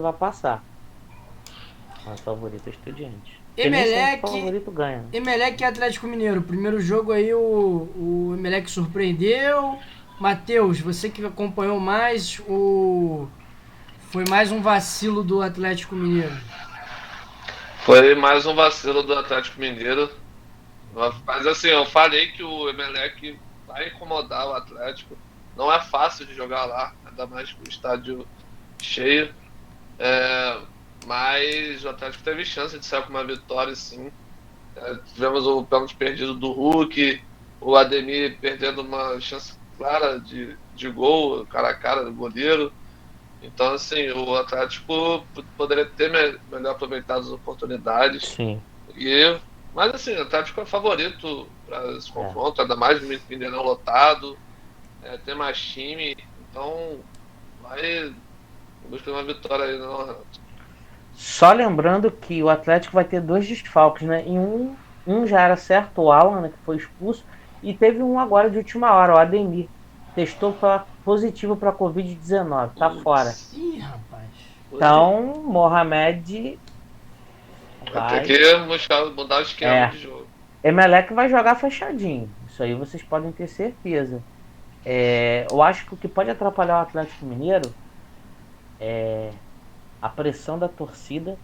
vai passar. Mas favorito é Estudiantes. Porque nem sempre o Emelec, favorito ganha, né? Emelec e Atlético Mineiro. Primeiro jogo aí o Emelec surpreendeu. Matheus, você que acompanhou mais, foi mais um vacilo do Atlético Mineiro. Foi mais um vacilo do Atlético Mineiro. Mas assim, eu falei que o Emelec vai incomodar o Atlético. Não é fácil de jogar lá, ainda mais com o estádio cheio. É, mas o Atlético teve chance de sair com uma vitória, sim. Tivemos o pênalti perdido do Hulk, o Ademir perdendo uma chance clara de gol, cara a cara do goleiro. Então, assim, o Atlético poderia ter melhor aproveitado as oportunidades. Sim, E, mas, assim, o Atlético é favorito para esse é. confronto, ainda mais o Mineirão lotado, tem mais time. Então, vai buscar uma vitória aí, não. Só lembrando que o Atlético vai ter dois desfalques, né? Um já era certo, o Alan, né, que foi expulso, e teve um agora de última hora, o Ademir. Testou positivo para Covid-19, tá fora. Putz, Ih, rapaz. putz. Então, Mohamed Vai ter vai. que mudar o esquema É, de jogo. Emelec vai jogar fechadinho. Isso aí vocês podem ter certeza. Eu acho que o que pode atrapalhar o Atlético Mineiro é a pressão da torcida.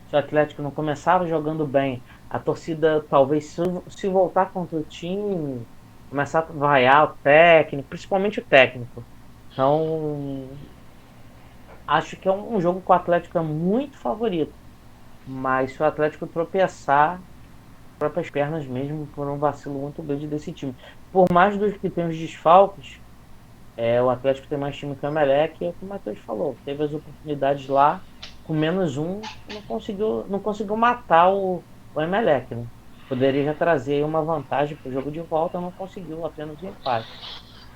Se o Atlético não começava jogando bem, a torcida talvez se voltar contra o time, começar a vaiar o técnico, principalmente o técnico. Então, acho que é um jogo que o Atlético é muito favorito. Mas se o Atlético tropeçar, próprias pernas mesmo por um vacilo muito grande desse time. Por mais dos que tem os desfalques, o Atlético tem mais time que o Emelec, e é o que o Matheus falou. Teve as oportunidades lá, com menos um, não conseguiu matar o Emelec, né? Poderia já trazer uma vantagem para o jogo de volta, não conseguiu, apenas um empate.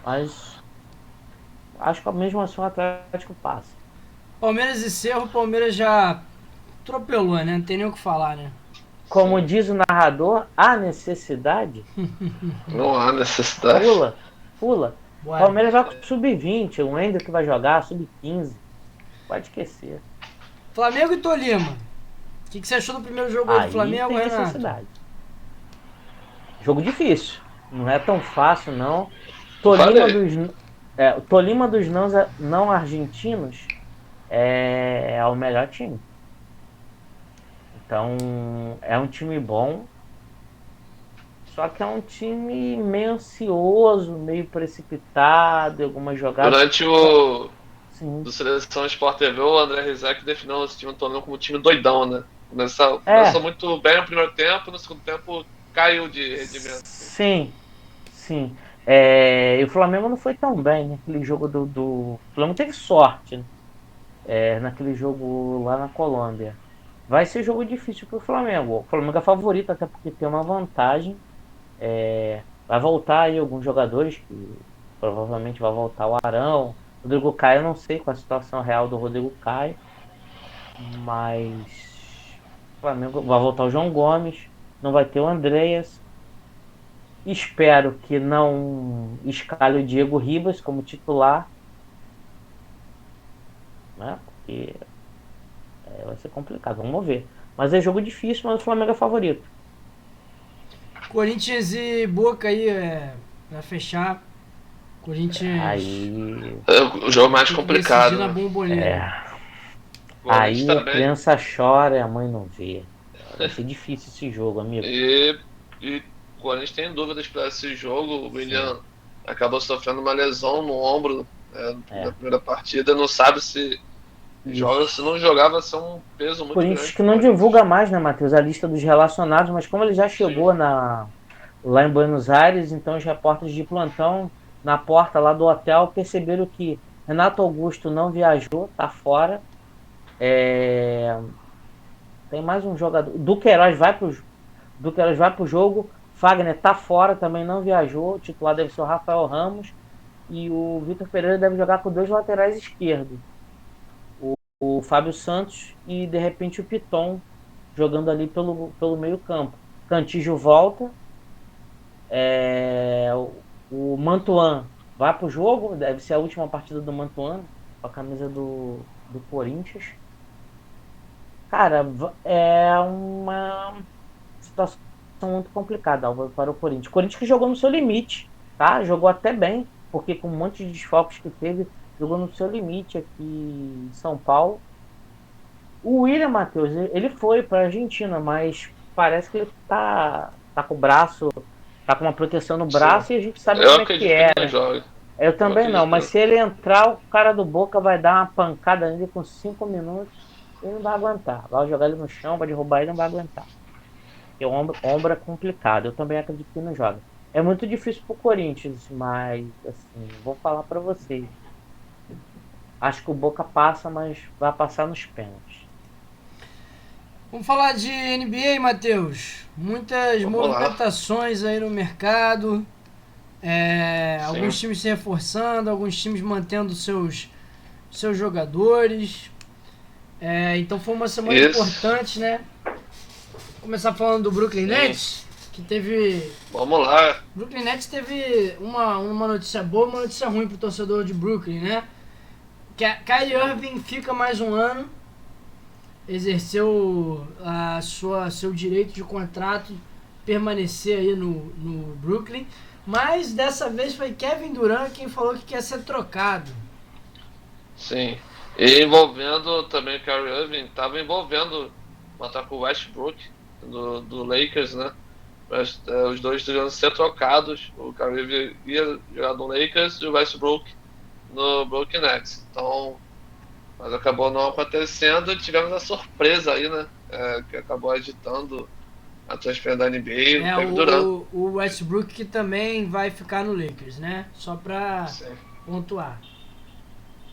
Mas acho que mesmo assim o Atlético passa. Palmeiras e Cerro, o Palmeiras já atropelou, né? Não tem nem o que falar, né? Como Sim. diz o narrador, a necessidade Não há necessidade. pula, pula. Bora. Palmeiras vai com sub-20, o Wender que vai jogar, sub-15. Pode esquecer. Flamengo e Tolima. O que você achou do primeiro jogo aí do Aí Flamengo, tem Renato? necessidade. Jogo difícil. Não é tão fácil, não. Eu Tolima falei. dos, o Tolima dos não argentinos é o melhor time. Então, é um time bom, só que é um time meio ansioso, meio precipitado, em algumas jogadas. Durante o Sim. do Seleção Sport TV, o André Rizek definiu esse time do torneio como um time doidão, né? Começou É, muito bem no primeiro tempo, no segundo tempo caiu de rendimento. Assim. sim, sim. E o Flamengo não foi tão bem naquele jogo O Flamengo teve sorte, né? Naquele jogo lá na Colômbia. Vai ser jogo difícil para o Flamengo. O Flamengo é favorito, até porque tem uma vantagem. Vai voltar aí alguns jogadores que provavelmente vai voltar o Arão. Rodrigo Caio, eu não sei qual a situação real do Rodrigo Caio, mas o Flamengo vai voltar o João Gomes, não vai ter o Andreas. Espero que não escale o Diego Ribas como titular, né? Porque vai ser complicado, vamos ver. Mas é jogo difícil, mas o Flamengo é favorito. Corinthians e Boca aí, pra fechar. Corinthians Aí, É o jogo vai mais ter que decidir na complicado, né? bomboneira. é, O Corinthians aí a também. criança chora e a mãe não vê. Vai ser difícil esse jogo, amigo. E o Corinthians tem dúvidas para esse jogo. O Sim, William acabou sofrendo uma lesão no ombro, na é. primeira partida. Não sabe se joga, se Isso. não jogar, vai ser um peso muito Corinthians grande que pro não Corinthians. divulga mais, né, Matheus, a lista dos relacionados, mas como ele já Sim. chegou lá em Buenos Aires, então os repórteres de plantão na porta lá do hotel perceberam que Renato Augusto não viajou, tá fora. É, Tem mais um jogador. Duqueiroz vai pro jogo. Fagner tá fora, também não viajou. O titular deve ser o Rafael Ramos. E o Vitor Pereira deve jogar com dois laterais esquerdos. O Fábio Santos e de repente o Piton jogando ali pelo meio campo. Cantígio volta. O Mantuan vai pro jogo. Deve ser a última partida do Mantuan com a camisa do Corinthians. Cara, é uma situação muito complicada para o Corinthians. O Corinthians que jogou no seu limite, tá? Jogou até bem, porque com um monte de desfalques que teve, jogou no seu limite aqui em São Paulo. O William Matheus, ele foi para a Argentina, mas parece que ele tá com o braço, tá com uma proteção no Sim. braço e a gente sabe Eu como é que acredito que ele é, não né? joga. Eu Eu também não, acredito que mas ele... se ele entrar, o cara do Boca vai dar uma pancada nele com 5 minutos, ele não vai aguentar. Vai jogar ele no chão, vai derrubar ele, não vai aguentar. Porque o ombro é complicado. Eu também acredito que não joga. É muito difícil pro Corinthians, mas assim, vou falar para vocês. Acho que o Boca passa, mas vai passar nos pênaltis. Vamos falar de NBA, Matheus. Muitas Vamos lá. movimentações aí no mercado. Sim. Alguns times se reforçando, alguns times mantendo seus jogadores. Então foi uma semana Isso. importante, né? Vou começar falando do Brooklyn Sim. Nets, que teve. Vamos lá. O Brooklyn Nets teve uma notícia boa e uma notícia ruim pro torcedor de Brooklyn, né? Que a Kyrie Irving fica mais um ano, exerceu seu direito de contrato, permanecer aí no Brooklyn, mas dessa vez foi Kevin Durant quem falou que quer ser trocado. Sim. E envolvendo também o Kyrie Irving, estava envolvendo o ataque Westbrook do Lakers, né? Mas, os dois iriam ser trocados. O Kyrie Irving ia jogar no Lakers e o Westbrook no Brooklyn Nets. Então, mas acabou não acontecendo e tivemos a surpresa aí, né? Que acabou agitando a transferência da NBA, o Kevin Durant. O Westbrook que também vai ficar no Lakers, né? Só pra Sim, pontuar.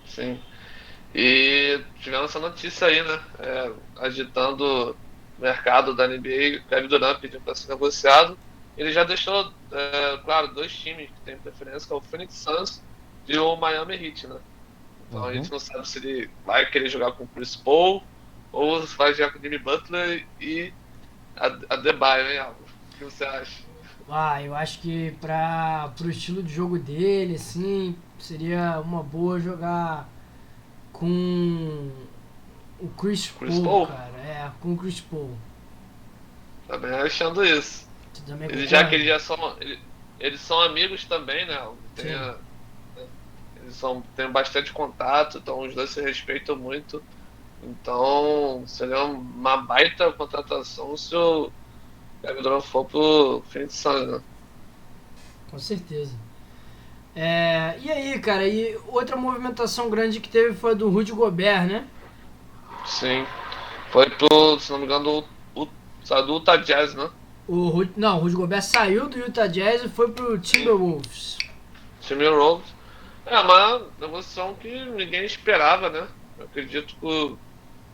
sim. E tivemos essa notícia aí, né? Agitando o mercado da NBA, o Kevin Durant pediu para ser negociado. Ele já deixou, claro, dois times que têm preferência, que é o Phoenix Suns e o Miami Heat, né? Então a gente não sabe se ele vai querer jogar com o Chris Paul ou se vai jogar com o Jimmy Butler e a Adebayo, hein, Alvo? O que você acha? Eu acho que pro estilo de jogo dele, assim, seria uma boa jogar com o Chris Chris Paul, Paul? cara. Com o Chris Paul. Também achando isso. Você também Já que concorda? eles são amigos também, né? Sim. Têm bastante contato, então os dois se respeitam muito. Então seria uma baita contratação se o Kevin Durant for pro Phoenix Suns, né? Com certeza. E aí, cara, e outra movimentação grande que teve foi a do Rudy Gobert, né? Sim. Foi pro, se não me engano, saiu do Utah Jazz, né? O Rudy Gobert saiu do Utah Jazz e foi pro Timberwolves. Time Rose. É uma negociação que ninguém esperava, né? Eu acredito que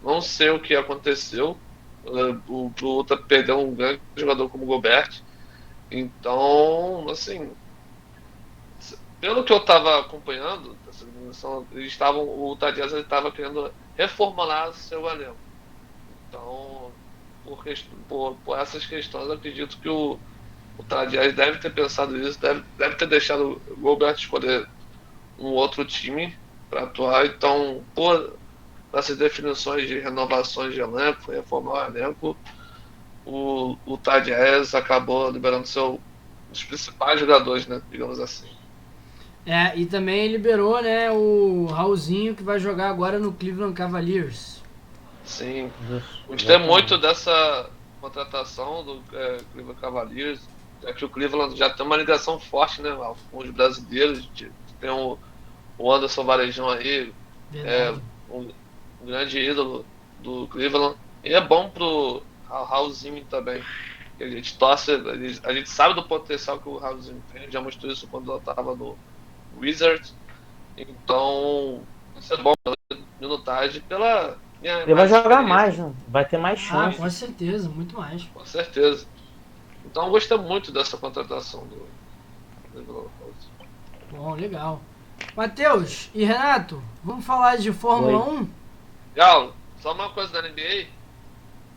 não sei o que aconteceu. O Utah perdeu um grande jogador como o Gobert. Então, assim, pelo que eu estava acompanhando, essa negociação, o Utah Jazz estava querendo reformular seu elenco. Então, por essas questões, eu acredito que o Utah Jazz deve ter pensado nisso, deve ter deixado o Gobert escolher um outro time para atuar. Então, por essas definições de renovações de elenco, reformar o elenco, o Utah Jazz acabou liberando os principais jogadores, né, digamos assim. E também liberou, né, o Raulzinho que vai jogar agora no Cleveland Cavaliers. Sim, Isso, gostei muito exatamente. dessa contratação do Cleveland Cavaliers, já que o Cleveland já tem uma ligação forte, né, com os brasileiros. Tem o Anderson Varejão aí, é Verdade. um grande ídolo do Cleveland. E é bom pro Raulzinho também. Que a gente torce, a gente sabe do potencial que o Raulzinho tem, já mostrou isso quando eu estava no Wizards. Então, isso é bom pela minutagem, pela Ele vai mais jogar experiência, mais, né? Vai ter mais Com chances. certeza, muito mais. com certeza. Então, eu gostei muito dessa contratação do Bom, legal. Matheus e Renato, vamos falar de Fórmula Oi. 1? Galo, só uma coisa da NBA,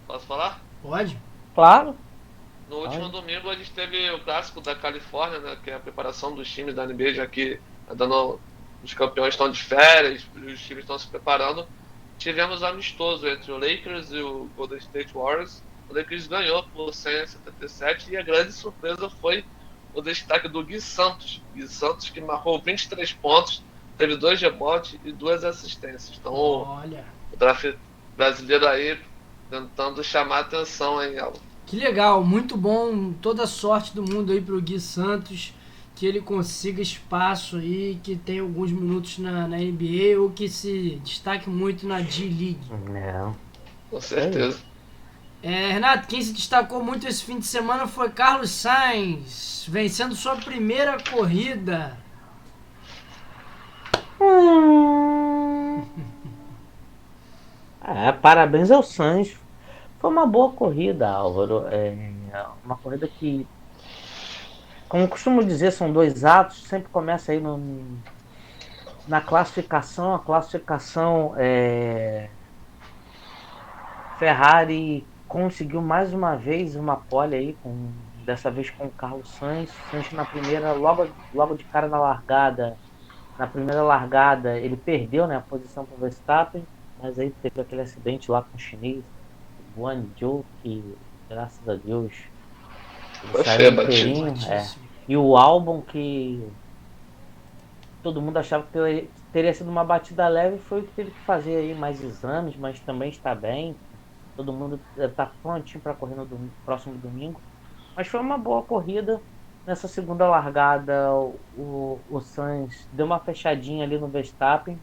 posso falar? Pode? Claro. No último Pode. domingo a gente teve o clássico da Califórnia, né, que é a preparação dos times da NBA, já que os campeões estão de férias, os times estão se preparando. tivemos um amistoso entre o Lakers e o Golden State Warriors. O Lakers ganhou por 100 a 77 e a grande surpresa foi o destaque do Gui Santos. Gui Santos que marcou 23 pontos, teve 2 rebotes e 2 assistências. Então Olha, o draft brasileiro aí tentando chamar atenção em algo. que legal, muito bom, toda a sorte do mundo aí pro Gui Santos, que ele consiga espaço aí, que tenha alguns minutos na NBA ou que se destaque muito na G-League. Não. Com certeza. Renato, quem se destacou muito esse fim de semana foi Carlos Sainz, vencendo sua primeira corrida. Parabéns ao Sainz. Foi uma boa corrida, Álvaro. Uma corrida que, como eu costumo dizer, são 2 atos. Sempre começa aí na classificação. A classificação Ferrari conseguiu mais uma vez uma pole aí, dessa vez com o Carlos Sainz. Sainz na primeira, logo de cara na largada. Na primeira largada ele perdeu, né, a posição para o Verstappen, mas aí teve aquele acidente lá com o chinês, o Guan Yu, que graças a Deus ele Foi saiu feio a batida. inteirinho. E o Albon, que todo mundo achava que teria sido uma batida leve, foi o que teve que fazer aí mais exames, mas também está bem. Todo mundo está prontinho para correr no próximo domingo. Mas foi uma boa corrida. Nessa segunda largada, o Sainz deu uma fechadinha ali no Verstappen.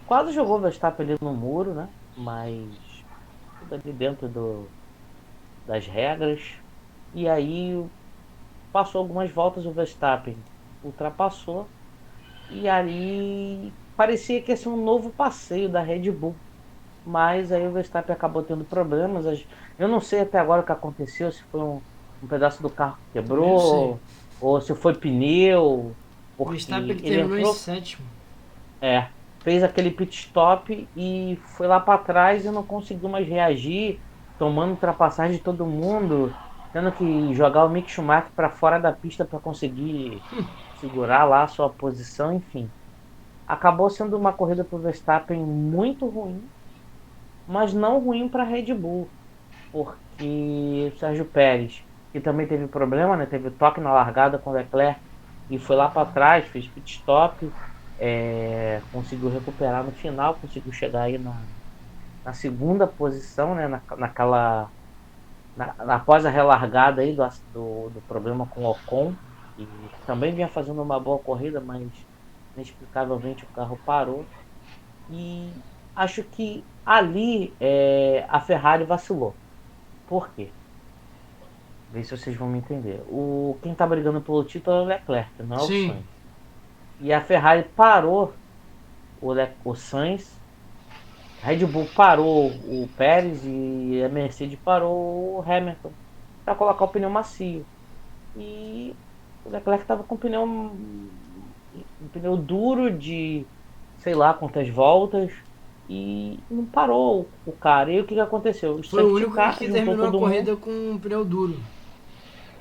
Quase jogou o Verstappen ali no muro, né? Mas tudo ali dentro das regras. E aí passou algumas voltas, o Verstappen ultrapassou. E ali parecia que ia ser um novo passeio da Red Bull. Mas aí o Verstappen acabou tendo problemas. Eu não sei até agora o que aconteceu, se foi um pedaço do carro que quebrou, ou se foi pneu, O porque Verstappen que ele terminou em entrou, sétimo. fez aquele pit stop e foi lá para trás e não conseguiu mais reagir, tomando ultrapassagem de todo mundo, tendo que jogar o Mick Schumacher para fora da pista para conseguir segurar lá a sua posição, enfim. Acabou sendo uma corrida para o Verstappen muito ruim, mas não ruim para a Red Bull, porque o Sérgio Pérez, que também teve problema, né? Teve toque na largada com o Leclerc e foi lá para trás, fez pit stop, conseguiu recuperar no final, conseguiu chegar aí na segunda posição, né? Após a relargada aí do problema com o Ocon, e também vinha fazendo uma boa corrida, mas inexplicavelmente o carro parou. E acho que ali a Ferrari vacilou. Por quê? Vê se vocês vão me entender. Quem tá brigando pelo título é o Leclerc, não é o Sim. Sainz. E a Ferrari parou o Sainz, a Red Bull parou o Pérez e a Mercedes parou o Hamilton para colocar o pneu macio. E o Leclerc estava com um pneu duro de sei lá quantas voltas e não parou o cara. E o que aconteceu? O Foi o safety único car que juntou terminou a todo mundo. corrida com um pneu duro.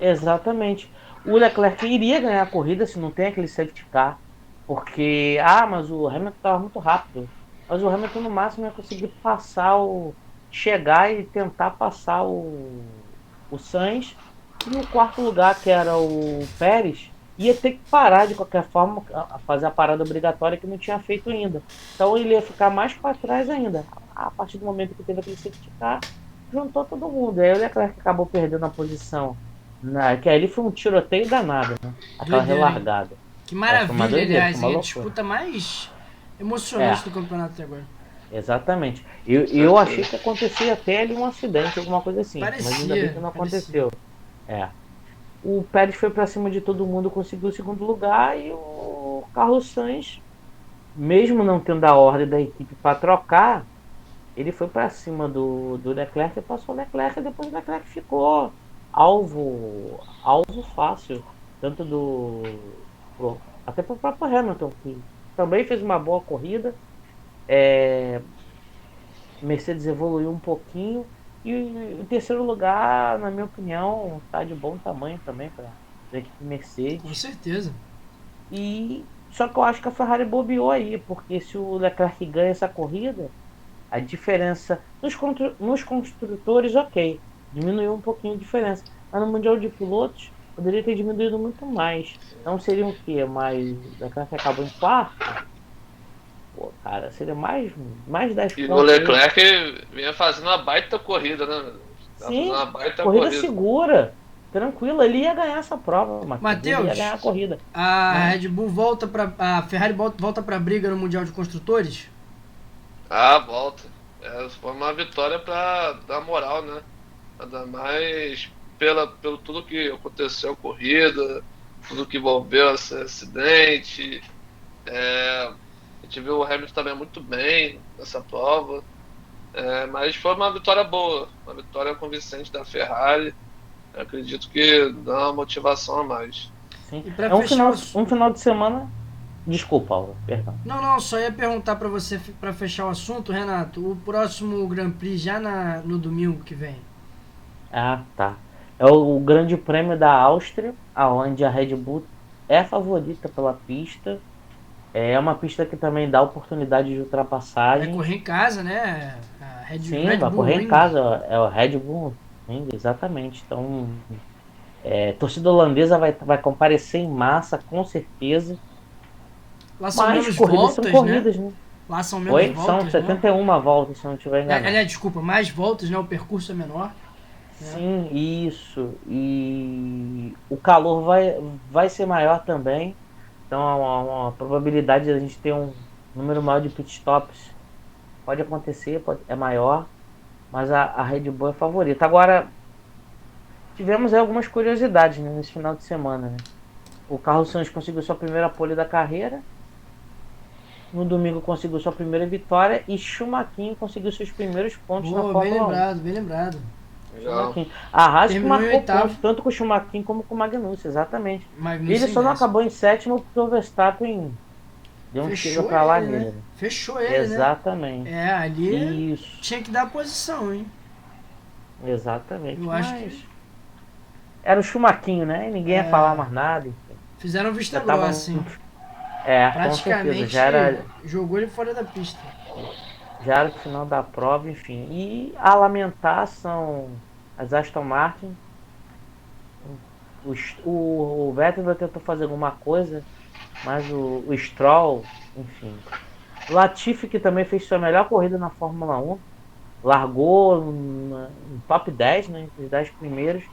Exatamente. O Leclerc iria ganhar a corrida se não tem aquele safety car, porque mas o Hamilton estava muito rápido. Mas o Hamilton no máximo ia conseguir chegar e tentar passar o Sainz. E no quarto lugar, que era o Pérez, ia ter que parar de qualquer forma a fazer a parada obrigatória que não tinha feito ainda. Então ele ia ficar mais para trás ainda. A partir do momento que teve aquele safety car, juntou todo mundo. Aí o Leclerc acabou perdendo a posição. Que ali foi um tiroteio danado, né? Aquela Doideira, hein? relargada. Que Foi uma maravilha, doideira, aliás, foi uma hein? A loucura. disputa mais emocionante do campeonato até agora. Exatamente. Eu achei que acontecia até ali um acidente, alguma coisa assim. Mas ainda bem que não aconteceu. O Pérez foi para cima de todo mundo, conseguiu o segundo lugar e o Carlos Sainz, mesmo não tendo a ordem da equipe para trocar, ele foi para cima do Leclerc e passou o Leclerc e depois o Leclerc ficou alvo fácil, tanto até para o próprio Hamilton, que também fez uma boa corrida. Mercedes evoluiu um pouquinho e o terceiro lugar, na minha opinião, está de bom tamanho também para a equipe Mercedes. Com certeza. E Só que eu acho que a Ferrari bobeou aí, porque se o Leclerc ganha essa corrida, a diferença nos construtores, ok, diminuiu um pouquinho a diferença. Mas no Mundial de Pilotos, poderia ter diminuído muito mais. Então seria o quê? Mais. O Leclerc acabou em quarto? Pô, cara, seria mais 10 E o pontos aí. Leclerc vinha fazendo uma baita corrida, né? Tava fazendo Sim, uma baita corrida corrida. segura, tranquilo. Ele ia ganhar essa prova, Matheus. Ele ia ganhar Matheus, a corrida. a Mas, Red Bull volta para a Ferrari volta para briga no Mundial de Construtores? Ah, volta. Foi uma vitória pra dar moral, né? Ainda mais pelo tudo que aconteceu, corrida, tudo que envolveu esse acidente. A gente viu o Hamilton também muito bem nessa prova. Mas foi uma vitória boa, uma vitória convincente da Ferrari. Eu acredito que dá uma motivação a mais. sim. E para É fechar um final de semana. Desculpa, Paulo, perdão. Não, só ia perguntar para você, para fechar o assunto, Renato, o próximo Grand Prix já no domingo que vem. Ah, tá. É o Grande Prêmio da Áustria, aonde a Red Bull é favorita pela pista. É uma pista que também dá oportunidade de Vai ultrapassagem. correr em casa, né? A Sim, Red vai Bull correr em Ring. casa. É o Red Bull Ring, exatamente. Então, torcida holandesa vai comparecer em massa, com certeza. Lá são Mas menos corridas são voltas, né? corridas, né? Lá são menos Oi? São voltas, né? 71 voltas, se eu não estiver enganado. Aliás, desculpa, mais voltas, né? O percurso é menor. Né? Sim, isso. E o calor vai ser maior também. Então, uma probabilidade de a gente ter um número maior de pitstops pode acontecer, é maior. Mas a Red Bull é favorita. Agora, tivemos aí algumas curiosidades, né, nesse final de semana, né? O Carlos Sainz conseguiu sua primeira pole da carreira. No domingo conseguiu sua primeira vitória. E Schumacher conseguiu seus primeiros pontos na Boa, bem Fórmula 1. lembrado, bem lembrado. Legal. A Haas que Terminou em marcou oitavo. pontos, tanto com o Schumacher como com o Magnussen, exatamente. Magnussen Ele só não desce. acabou em sétimo porque o Verstappen deu um chega Fechou pra lá ele, né? nele. Fechou ele, né? Exatamente. Ali Isso, tinha que dar posição, hein? exatamente. Eu acho Mas que era o Schumacher, né? E ninguém ia falar mais nada. Enfim. fizeram vista Já tava. grossa, hein? Com certeza. Praticamente jogou ele fora da pista. Já era o final da prova, enfim. E a lamentar são as Aston Martin. O Vettel ainda tentou fazer alguma coisa, mas o Stroll, enfim. O Latifi, que também fez sua melhor corrida na Fórmula 1, largou no top 10, né, entre os 10 primeiros,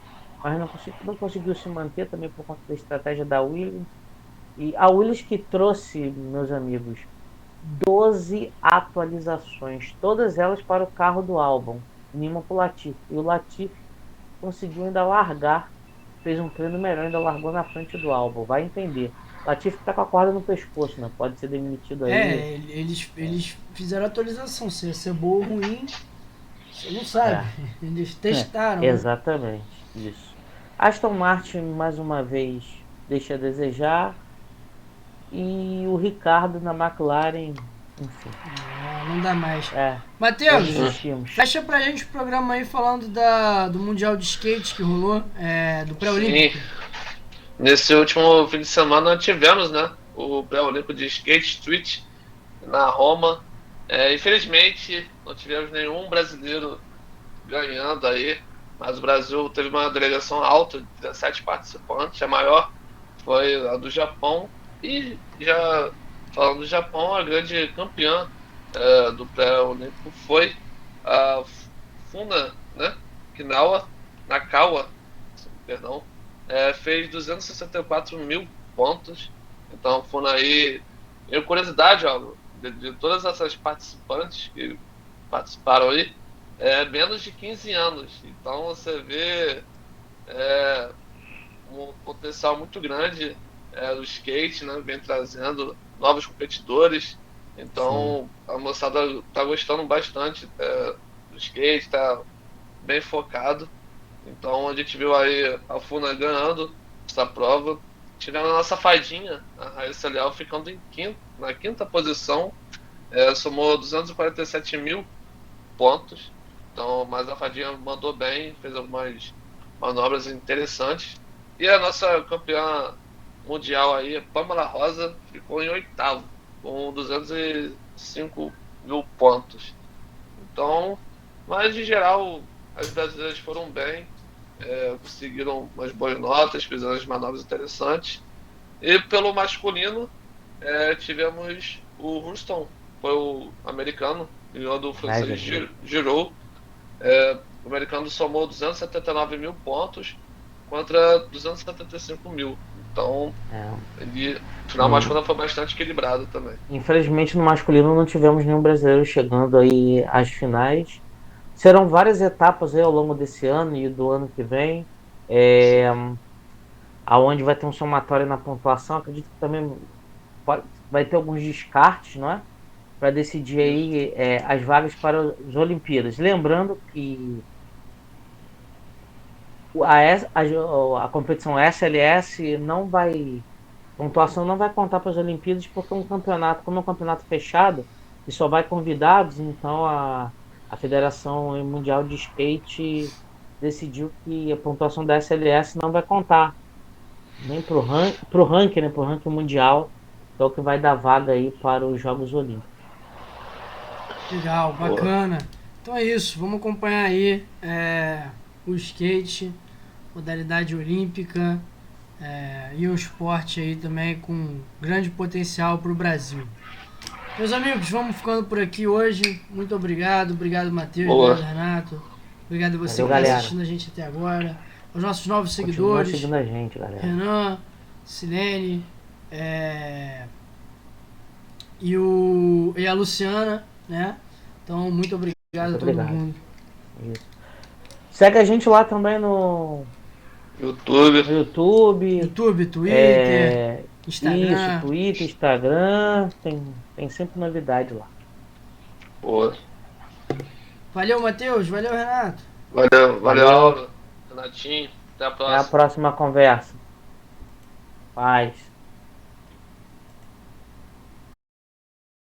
mas não conseguiu se manter também por conta da estratégia da Williams. E a Williams que trouxe, meus amigos, 12 atualizações, todas elas para o carro do Albon, nenhuma para o Latifi. E o Latifi conseguiu ainda largar, fez um treino melhor, ainda largou na frente do Albon, vai entender. O Latifi tá com a corda no pescoço, né? Pode ser demitido aí. Eles fizeram a atualização. Se ia ser boa ou ruim, você não sabe. Eles testaram. Né? Exatamente, isso. Aston Martin, mais uma vez, deixa a desejar. E o Ricardo na McLaren, enfim. Não dá mais. Nós Matheus, desistimos. fecha pra gente o programa aí falando do Mundial de Skate que rolou, do pré-olímpico. Sim. Nesse último fim de semana nós tivemos, né, o pré-olímpico de Skate Street na Roma. Infelizmente não tivemos nenhum brasileiro ganhando aí, mas o Brasil teve uma delegação alta de 17 participantes, a maior foi a do Japão. E já falando do Japão, a grande campeã do pré-olímpico foi a Funa, né, Nakawa, perdão, fez 264 mil pontos. Então, Funa aí, e curiosidade, ó, de todas essas participantes que participaram aí, menos de 15 anos. Então, você vê um potencial muito grande do skate, né? Vem trazendo novos competidores. Então, a moçada tá gostando bastante do skate, tá bem focado. Então, a gente viu aí a Funa ganhando essa prova. Tivemos a nossa fadinha, a Raíssa Leal, ficando na quinta posição. Somou 247 mil pontos. Então, mas a fadinha mandou bem, fez algumas manobras interessantes. E a nossa campeã mundial aí, Pamela Rosa ficou em oitavo, com 205 mil pontos. Então, mas em geral, as brasileiras foram bem, conseguiram umas boas notas, fizeram as manobras interessantes. E pelo masculino, tivemos o Houston, foi o americano, ganhou do francês Nice. Giroud. O americano somou 279 mil pontos contra 275 mil. Então, É. o final masculino foi bastante equilibrado também. Infelizmente no masculino não tivemos nenhum brasileiro chegando aí às finais. Serão várias etapas aí ao longo desse ano e do ano que vem, aonde vai ter um somatório na pontuação. Acredito que também vai ter alguns descartes, não é? Para decidir Isso. aí as vagas para as Olimpíadas. Lembrando que a competição SLS não vai, pontuação não vai contar para as Olimpíadas porque é um campeonato, como é um campeonato fechado e só vai convidados, então a Federação Mundial de Skate decidiu que a pontuação da SLS não vai contar nem pro ranking, né, pro ranking mundial, que é o que vai dar vaga aí para os Jogos Olímpicos. Legal, Boa. bacana. Então é isso, vamos acompanhar aí o skate, modalidade olímpica e o esporte aí também com grande potencial para o Brasil. Meus amigos, vamos ficando por aqui hoje. Muito obrigado. Obrigado, Matheus. Boa. Obrigado, Renato. Obrigado a você Valeu, que está galera. assistindo a gente até agora. Aos nossos novos Continua seguidores, seguindo a gente, galera. Renan, Silene e a Luciana, né? Então, muito obrigado Muito a todo obrigado. mundo. Isso. Segue a gente lá também no YouTube. YouTube. YouTube, Twitter, Isso, Instagram. Twitter, Instagram. Tem sempre novidade lá. Boa. Valeu, Matheus. Valeu, Renato. Valeu, Valeu. aula. Renatinho. Até a Até a próxima. próxima conversa. Paz.